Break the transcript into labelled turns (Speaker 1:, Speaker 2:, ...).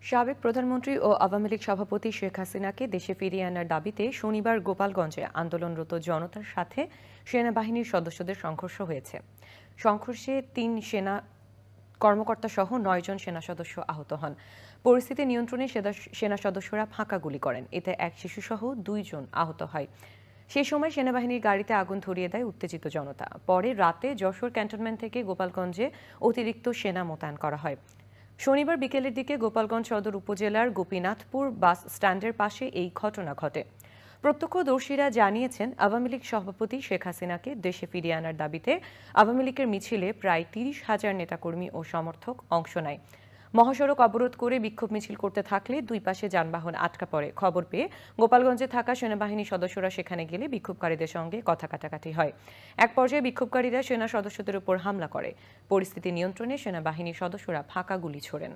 Speaker 1: সাবেক প্রধানমন্ত্রী ও আওয়ামী লীগ সভাপতি শেখ হাসিনাকে দেশে ফিরিয়ে আনার দাবিতে শনিবার গোপালগঞ্জে আন্দোলনরত জনতার সাথে সেনাবাহিনীর সদস্যদের সংঘর্ষ হয়েছে। সংঘর্ষে ৩ সেনা কর্মকর্তা সহ ৯ জন সেনা সদস্য আহত হন। পরিস্থিতি নিয়ন্ত্রণে সেনা সদস্যরা ফাঁকা গুলি করেন। এতে এক শিশুসহ ২ জন আহত হয়। সেই সময় সেনাবাহিনীর গাড়িতে আগুন ধরিয়ে দেয় উত্তেজিত জনতা। পরে রাতে যশোর ক্যান্টনমেন্ট থেকে গোপালগঞ্জে অতিরিক্ত সেনা মোতায়েন করা হয়। শনিবার বিকেলের দিকে গোপালগঞ্জ সদর উপজেলার গোপীনাথপুর বাস স্ট্যান্ডের পাশে এই ঘটনা ঘটে। প্রত্যক্ষদর্শীরা জানিয়েছেন, আওয়ামী লীগ সভাপতি শেখ হাসিনাকে দেশে ফিরিয়ে আনার দাবিতে আওয়ামী লীগের মিছিলে প্রায় ৩০,০০০ নেতাকর্মী ও সমর্থক অংশ নেয়। মহাসড়ক অবরোধ করে বিক্ষোভ মিছিল করতে থাকলে দুই পাশে যানবাহন আটকা পড়ে। খবর পেয়ে গোপালগঞ্জে থাকা সেনাবাহিনীর সদস্যরা সেখানে গেলে বিক্ষোভকারীদের সঙ্গে কথা কাটাকাটি হয়। এক পর্যায়ে বিক্ষোভকারীরা সেনা সদস্যদের উপর হামলা করে। পরিস্থিতি নিয়ন্ত্রণে সেনাবাহিনীর সদস্যরা ফাঁকা গুলি ছোড়েন।